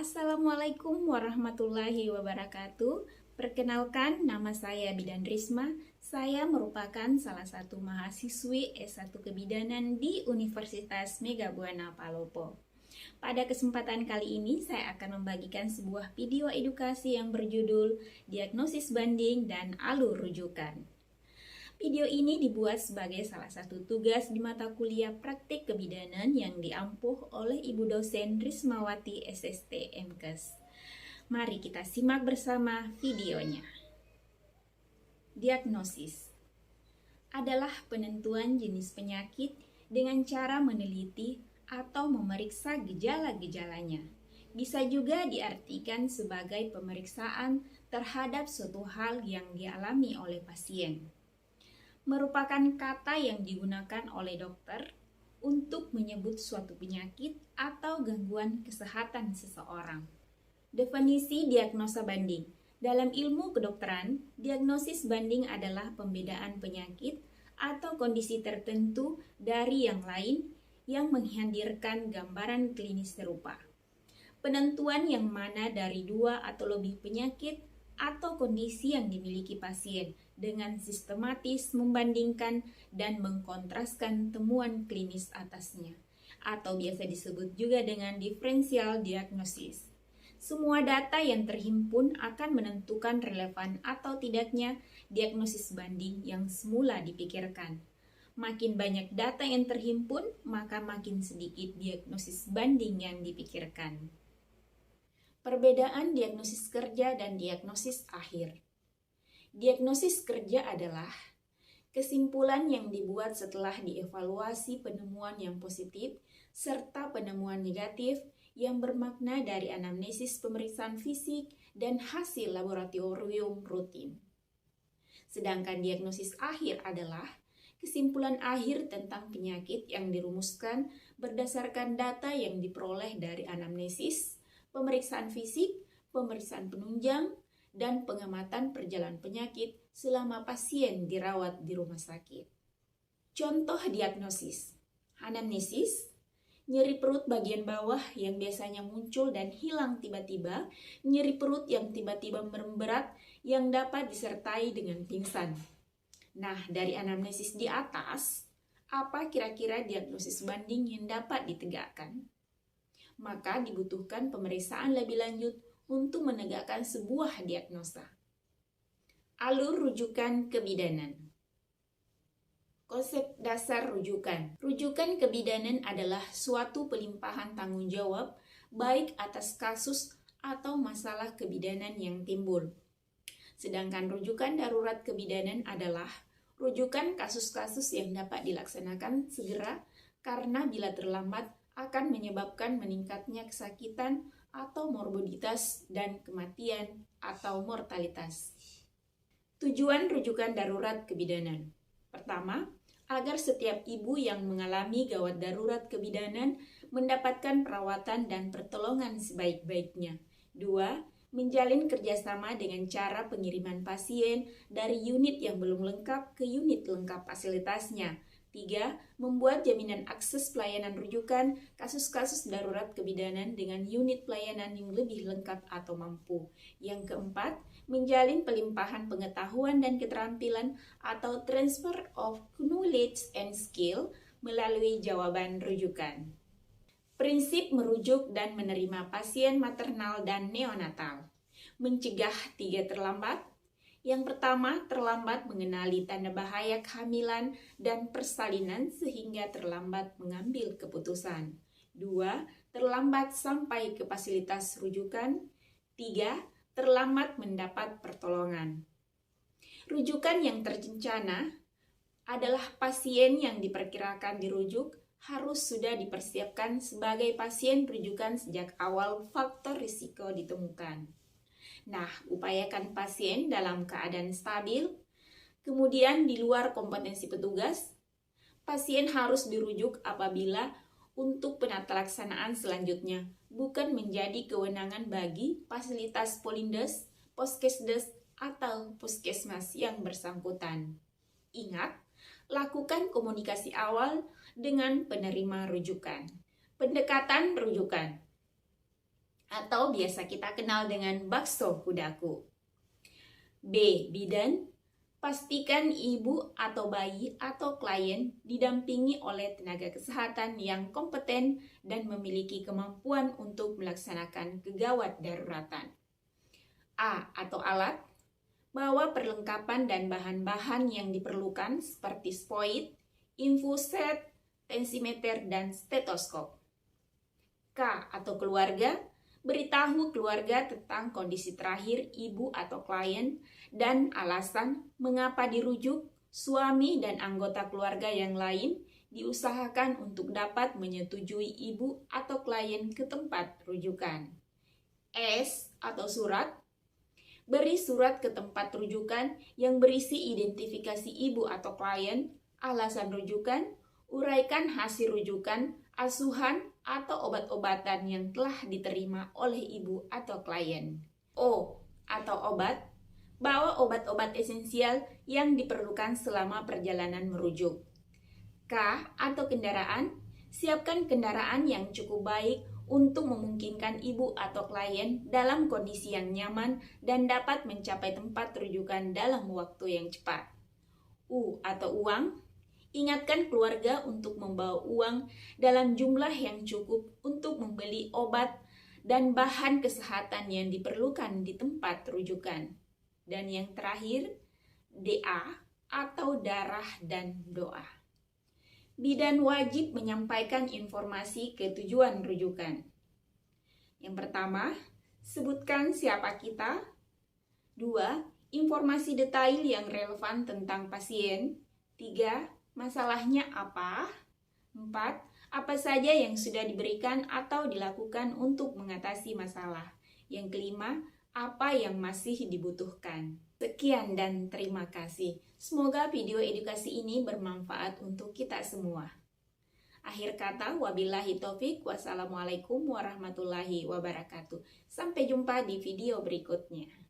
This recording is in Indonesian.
Assalamualaikum warahmatullahi wabarakatuh. Perkenalkan, nama saya Bidan Risma. Saya merupakan salah satu mahasiswi S1 Kebidanan di Universitas Megabuana Palopo. Pada kesempatan kali ini, saya akan membagikan sebuah video edukasi yang berjudul Diagnosis Banding dan Alur Rujukan. Video ini dibuat sebagai salah satu tugas di mata kuliah praktik kebidanan yang diampuh oleh Ibu dosen Rismawati SST MKes. Mari kita simak bersama videonya. Diagnosis adalah penentuan jenis penyakit dengan cara meneliti atau memeriksa gejala-gejalanya. Bisa juga diartikan sebagai pemeriksaan terhadap suatu hal yang dialami oleh pasien. Merupakan kata yang digunakan oleh dokter untuk menyebut suatu penyakit atau gangguan kesehatan seseorang. Definisi diagnosa banding. Dalam ilmu kedokteran, diagnosis banding adalah pembedaan penyakit atau kondisi tertentu dari yang lain yang menghadirkan gambaran klinis serupa. Penentuan yang mana dari dua atau lebih penyakit atau kondisi yang dimiliki pasien dengan sistematis membandingkan dan mengkontraskan temuan klinis atasnya, atau biasa disebut juga dengan diferensial diagnosis. Semua data yang terhimpun akan menentukan relevan atau tidaknya diagnosis banding yang semula dipikirkan. Makin banyak data yang terhimpun, maka makin sedikit diagnosis banding yang dipikirkan. Perbedaan diagnosis kerja dan diagnosis akhir. Diagnosis kerja adalah kesimpulan yang dibuat setelah dievaluasi penemuan yang positif serta penemuan negatif yang bermakna dari anamnesis pemeriksaan fisik dan hasil laboratorium rutin. Sedangkan diagnosis akhir adalah kesimpulan akhir tentang penyakit yang dirumuskan berdasarkan data yang diperoleh dari anamnesis, pemeriksaan fisik, pemeriksaan penunjang, dan pengamatan perjalanan penyakit selama pasien dirawat di rumah sakit. Contoh diagnosis: anamnesis, nyeri perut bagian bawah yang biasanya muncul dan hilang tiba-tiba, nyeri perut yang tiba-tiba memberat yang dapat disertai dengan pingsan. Nah, dari anamnesis di atas, apa kira-kira diagnosis banding yang dapat ditegakkan? Maka dibutuhkan pemeriksaan lebih lanjut untuk menegakkan sebuah diagnosa. Alur rujukan kebidanan. Konsep dasar rujukan. Rujukan kebidanan adalah suatu pelimpahan tanggung jawab baik atas kasus atau masalah kebidanan yang timbul. Sedangkan rujukan darurat kebidanan adalah rujukan kasus-kasus yang dapat dilaksanakan segera karena bila terlambat akan menyebabkan meningkatnya kesakitan atau morbiditas dan kematian atau mortalitas. Tujuan rujukan darurat kebidanan. Pertama, agar setiap ibu yang mengalami gawat darurat kebidanan mendapatkan perawatan dan pertolongan sebaik-baiknya. Dua, menjalin kerjasama dengan cara pengiriman pasien dari unit yang belum lengkap ke unit lengkap fasilitasnya. 3. Membuat jaminan akses pelayanan rujukan kasus-kasus darurat kebidanan dengan unit pelayanan yang lebih lengkap atau mampu. Yang keempat, menjalin pelimpahan pengetahuan dan keterampilan atau transfer of knowledge and skill melalui jawaban rujukan. Prinsip merujuk dan menerima pasien maternal dan neonatal. Mencegah 3 terlambat. Yang pertama, terlambat mengenali tanda bahaya kehamilan dan persalinan sehingga terlambat mengambil keputusan. 2. Terlambat sampai ke fasilitas rujukan. 3. Terlambat mendapat pertolongan. Rujukan yang terencana adalah pasien yang diperkirakan dirujuk harus sudah dipersiapkan sebagai pasien rujukan sejak awal faktor risiko ditemukan. Nah, upayakan pasien dalam keadaan stabil. Kemudian di luar kompetensi petugas, pasien harus dirujuk apabila untuk penata laksanaan selanjutnya bukan menjadi kewenangan bagi fasilitas Polindes, Poskesdes, atau Puskesmas yang bersangkutan. Ingat, lakukan komunikasi awal dengan penerima rujukan. Pendekatan rujukan. atau biasa kita kenal dengan bakso kudaku. B. Bidan. Pastikan ibu atau bayi atau klien didampingi oleh tenaga kesehatan yang kompeten dan memiliki kemampuan untuk melaksanakan kegawat daruratan. A. Atau alat. Bawa perlengkapan dan bahan-bahan yang diperlukan seperti spoid, infuset, tensimeter, dan stetoskop. K. Atau keluarga. Beritahu keluarga tentang kondisi terakhir ibu atau klien dan alasan mengapa dirujuk. Suami dan anggota keluarga yang lain diusahakan untuk dapat menyetujui ibu atau klien ke tempat rujukan. S. Atau surat. Beri surat ke tempat rujukan yang berisi identifikasi ibu atau klien, alasan rujukan, uraikan hasil rujukan, asuhan, atau obat-obatan yang telah diterima oleh ibu atau klien. O. Atau obat. Bawa obat-obat esensial yang diperlukan selama perjalanan merujuk. K. Atau kendaraan. Siapkan kendaraan yang cukup baik untuk memungkinkan ibu atau klien dalam kondisi yang nyaman dan dapat mencapai tempat rujukan dalam waktu yang cepat. U. Atau uang. Ingatkan keluarga untuk membawa uang dalam jumlah yang cukup untuk membeli obat dan bahan kesehatan yang diperlukan di tempat rujukan. Dan yang terakhir, DA atau darah dan doa. Bidan wajib menyampaikan informasi ke tujuan rujukan. Yang pertama, sebutkan siapa kita. 2. Informasi detail yang relevan tentang pasien. 3. Masalahnya apa? 4. Apa saja yang sudah diberikan atau dilakukan untuk mengatasi masalah? Yang kelima, apa yang masih dibutuhkan? Sekian dan terima kasih. Semoga video edukasi ini bermanfaat untuk kita semua. Akhir kata, wabillahi taufik, wassalamualaikum warahmatullahi wabarakatuh. Sampai jumpa di video berikutnya.